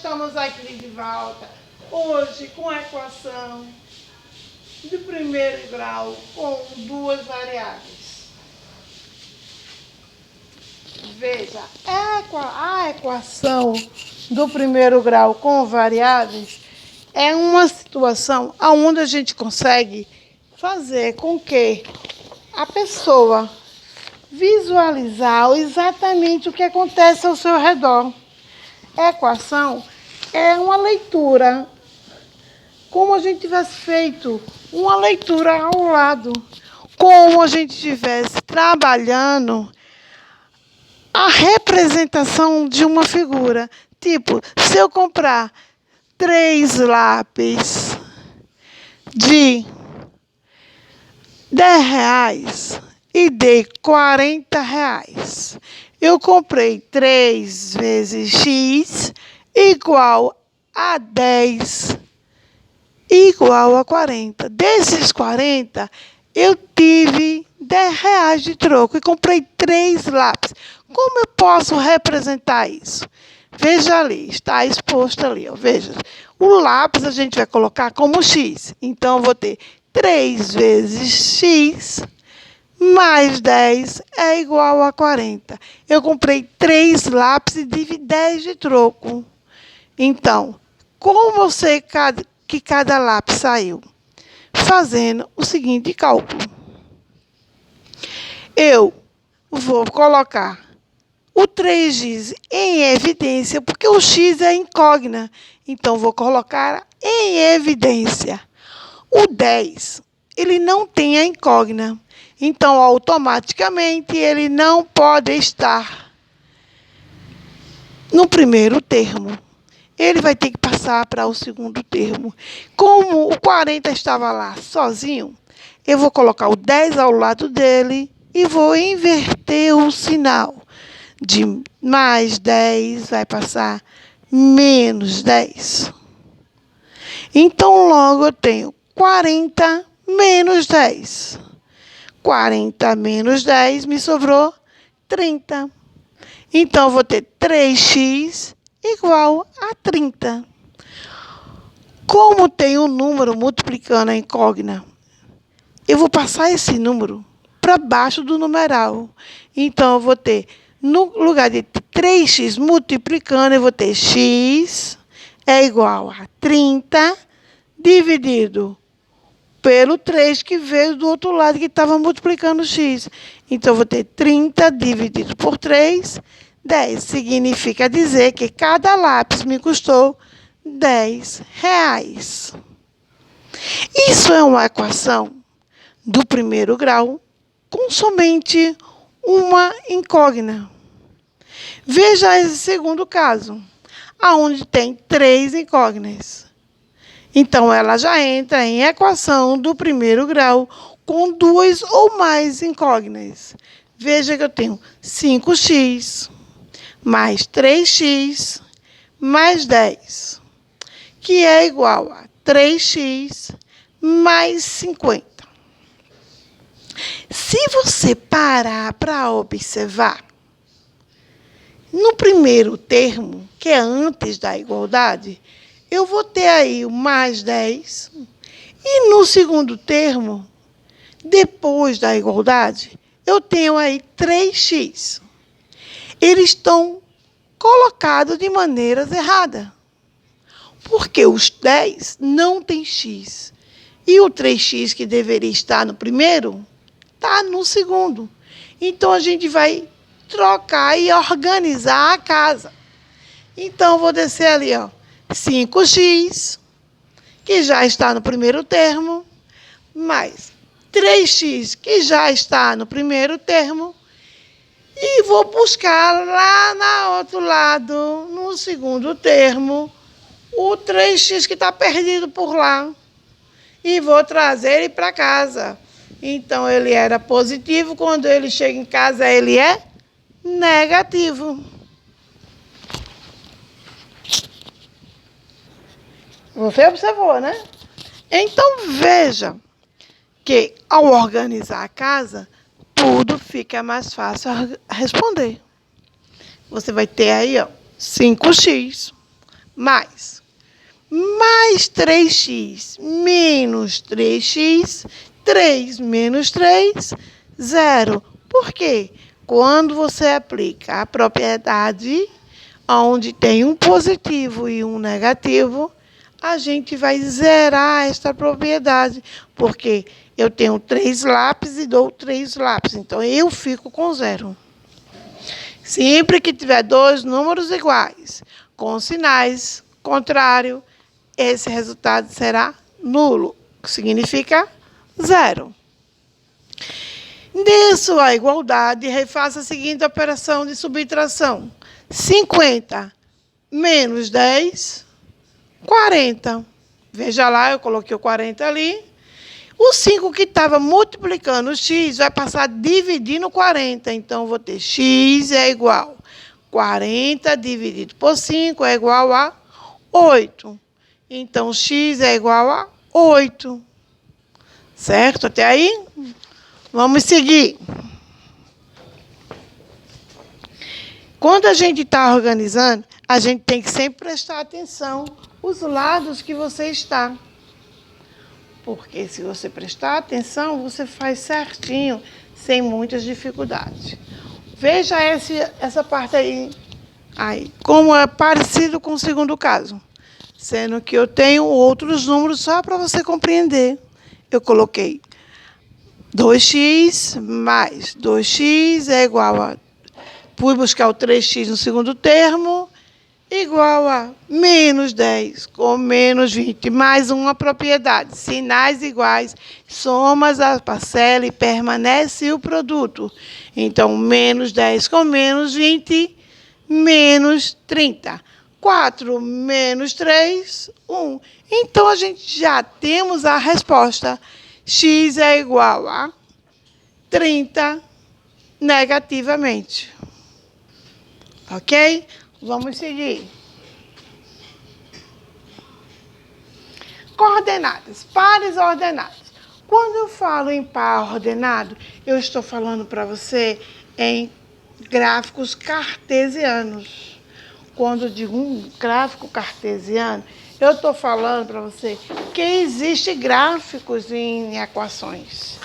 estamos aqui de volta, hoje com a equação de primeiro grau com duas variáveis. Veja, a equação do primeiro grau com variáveis é uma situação onde a gente consegue fazer com que a pessoa visualizar exatamente o que acontece ao seu redor. A equação é uma leitura, como a gente tivesse feito uma leitura ao lado, como a gente estivesse trabalhando a representação de uma figura. Tipo, se eu comprar 3 lápis de R$10 e dei R$40, eu comprei 3 vezes X igual a 10 igual a 40. Desses 40, eu tive R$10 de troco e comprei 3 lápis. Como eu posso representar isso? Veja ali, está exposto ali, ó. Veja. O lápis a gente vai colocar como X. Então, eu vou ter 3 vezes X mais 10 é igual a 40. Eu comprei 3 lápis e tive 10 de troco. Então, como eu sei que cada lápis saiu? Fazendo o seguinte cálculo. Eu vou colocar o 3x em evidência, porque o x é incógnita. Então, vou colocar em evidência. O 10, ele não tem a incógnita. Então, automaticamente, ele não pode estar no primeiro termo. Ele vai ter que passar para o segundo termo. Como o 40 estava lá sozinho, eu vou colocar o 10 ao lado dele e vou inverter o sinal. De mais 10 vai passar menos 10. Então, logo eu tenho 40 menos 10. 40 menos 10 me sobrou 30. Então, eu vou ter 3x igual a 30. Como tem um número multiplicando a incógnita, eu vou passar esse número para baixo do numeral. Então, eu vou ter, no lugar de 3x multiplicando, eu vou ter x é igual a 30 dividido pelo 3 que veio do outro lado, que estava multiplicando x. Então, eu vou ter 30 dividido por 3, 10. Significa dizer que cada lápis me custou R$10. Isso é uma equação do primeiro grau com somente uma incógnita. Veja esse segundo caso, onde tem 3 incógnitas. Então, ela já entra em equação do primeiro grau com 2 ou mais incógnitas. Veja que eu tenho 5x mais 3x mais 10, que é igual a 3x mais 50. Se você parar para observar, no primeiro termo, que é antes da igualdade, eu vou ter aí o mais 10. E no segundo termo, depois da igualdade, eu tenho aí 3x. Eles estão colocados de maneiras erradas. Porque os 10 não tem x. E o 3x, que deveria estar no primeiro, está no segundo. Então, a gente vai trocar e organizar a casa. Então, eu vou descer ali, ó, 5x, que já está no primeiro termo, mais 3x, que já está no primeiro termo, e vou buscar lá no outro lado, no segundo termo, o 3x que está perdido por lá, e vou trazer ele para casa. Então, ele era positivo, quando ele chega em casa, ele é negativo. Você observou, né? Então, veja que, ao organizar a casa, tudo fica mais fácil a responder. Você vai ter aí, ó, 5x mais 3x menos 3x, 3 menos 3, 0. Por quê? Quando você aplica a propriedade onde tem um positivo e um negativo, a gente vai zerar esta propriedade, porque eu tenho 3 lápis e dou 3 lápis, então eu fico com 0. Sempre que tiver dois números iguais, com sinais contrários, esse resultado será nulo, que significa 0. Dê sua igualdade e refaça a seguinte operação de subtração. 50 menos 10, 40. Veja lá, eu coloquei o 40 ali. O 5 que estava multiplicando o x vai passar a dividir no 40. Então, vou ter x é igual a 40 dividido por 5 é igual a 8. Então, x é igual a 8. Certo? Até aí? Vamos seguir. Quando a gente está organizando, a gente tem que sempre prestar atenção os lados que você está. Porque se você prestar atenção, você faz certinho, sem muitas dificuldades. Veja essa parte aí, como é parecido com o segundo caso. Sendo que eu tenho outros números só para você compreender. Eu coloquei 2x mais 2x é igual a... Fui buscar o 3x no segundo termo, igual a menos 10 com menos 20, mais uma propriedade. Sinais iguais, somas a parcela e permanece o produto. Então, menos 10 com menos 20, menos 30. 4 menos 3, 1. Então, a gente já temos a resposta. X é igual a 30 negativamente. Ok? Vamos seguir. Coordenadas, pares ordenados. Quando eu falo em par ordenado, eu estou falando para você em gráficos cartesianos. Quando eu digo um gráfico cartesiano, eu estou falando para você que existem gráficos em equações.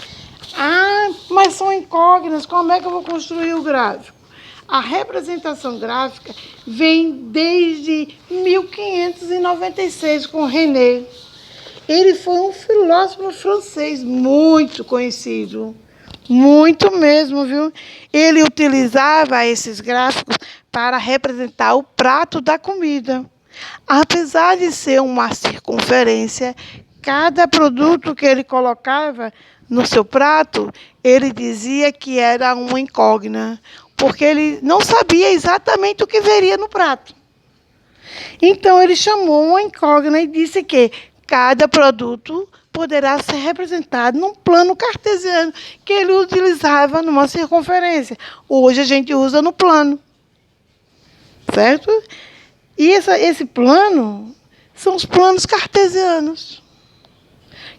Ah, mas são incógnitas, como é que eu vou construir o gráfico? A representação gráfica vem desde 1596 com René. Ele foi um filósofo francês muito conhecido, muito mesmo, viu? Ele utilizava esses gráficos para representar o prato da comida. Apesar de ser uma circunferência, cada produto que ele colocava no seu prato, ele dizia que era uma incógnita, porque ele não sabia exatamente o que veria no prato. Então, ele chamou uma incógnita e disse que cada produto poderá ser representado num plano cartesiano, que ele utilizava numa circunferência. Hoje, a gente usa no plano. Certo? E esse plano são os planos cartesianos,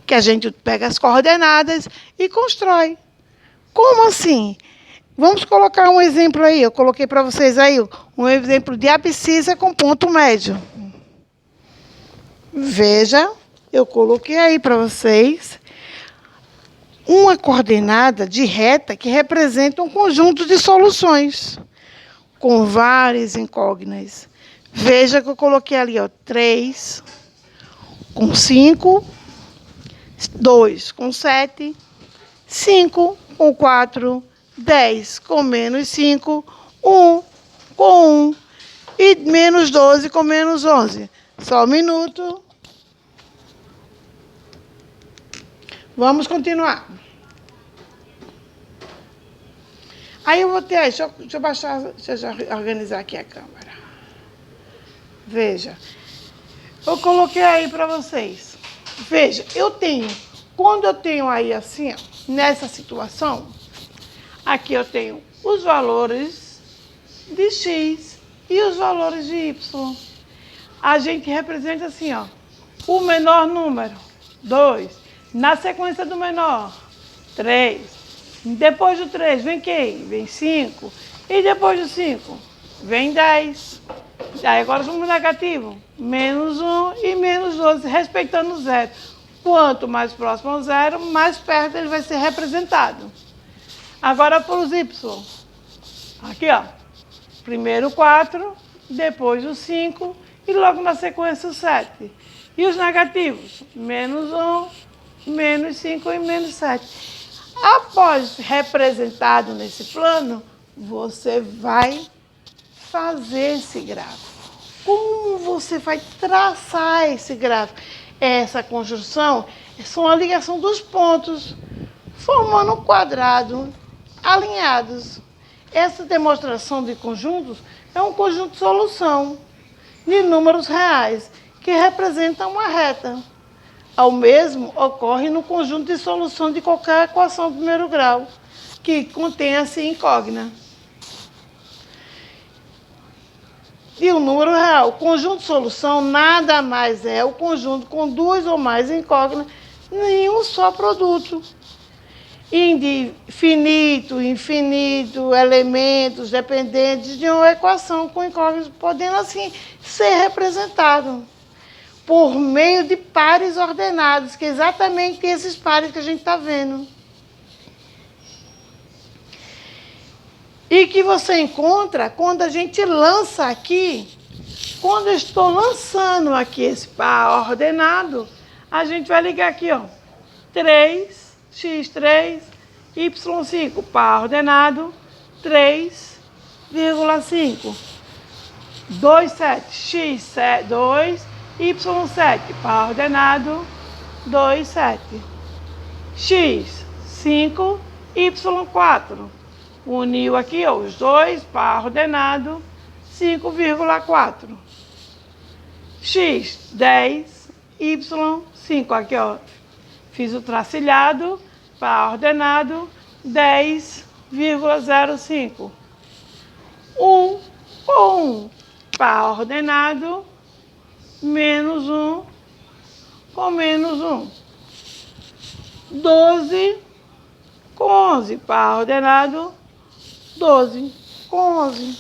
que a gente pega as coordenadas e constrói. Como assim? Vamos colocar um exemplo aí. Eu coloquei para vocês aí um exemplo de abscissa com ponto médio. Veja, eu coloquei aí para vocês uma coordenada de reta que representa um conjunto de soluções com várias incógnitas. Veja que eu coloquei ali, 3 com 5, 2 com 7, 5 com 4, 10 com menos 5, 1 com 1 e menos 12 com menos 11. Só um minuto. Vamos continuar. Aí eu vou ter... Deixa eu baixar, deixa eu organizar aqui a câmera. Veja. Eu coloquei aí para vocês. Veja, quando eu tenho aí assim, ó, nessa situação, aqui eu tenho os valores de x e os valores de y. A gente representa assim, ó, o menor número, 2. Na sequência do menor, 3. Depois do 3, vem quem? Vem 5. E depois do 5, vem 10. Aí agora os números negativos. Menos 1 e menos 12, respeitando o zero. Quanto mais próximo ao zero, mais perto ele vai ser representado. Agora para os y. Aqui, ó. Primeiro o 4, depois o 5 e logo na sequência o 7. E os negativos? Menos 1, menos 5 e menos 7. Após representado nesse plano, você vai fazer esse gráfico. Como você vai traçar esse gráfico? Essa construção são a ligação dos pontos, formando um quadrado alinhados. Essa demonstração de conjuntos é um conjunto de solução de números reais que representam uma reta. O mesmo ocorre no conjunto de solução de qualquer equação de primeiro grau, que contém-se incógnita. E o número real. O conjunto de solução nada mais é o conjunto com duas ou mais incógnitas em um só produto. Infinito, elementos dependentes de uma equação com incógnitas, podendo assim ser representado por meio de pares ordenados, que é exatamente esses pares que a gente está vendo. E que você encontra quando a gente lança aqui, quando eu estou lançando aqui esse par ordenado, a gente vai ligar aqui, ó, 3, x3, y5, par ordenado, 3,5. 2, 7, x, 2, y7, par ordenado, 2, 7. X, 5, y4. Uniu aqui, ó, os dois, par ordenado, 5,4. X, 10, y5. Aqui, ó, fiz o tracilhado, par ordenado, 10,05. 1 com 1, par ordenado, menos 1 com menos 1. 12 com 11, par ordenado, 12 com 11.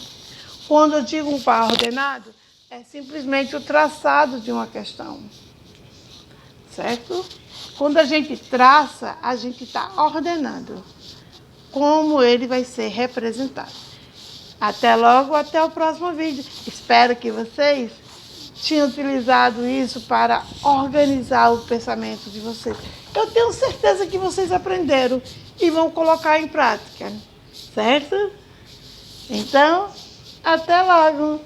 Quando eu digo um par ordenado, é simplesmente o traçado de uma questão. Certo? Quando a gente traça, a gente está ordenando como ele vai ser representado. Até logo, até o próximo vídeo. Espero que vocês tenham utilizado isso para organizar o pensamento de vocês. Eu tenho certeza que vocês aprenderam e vão colocar em prática. Certo? Então, até logo!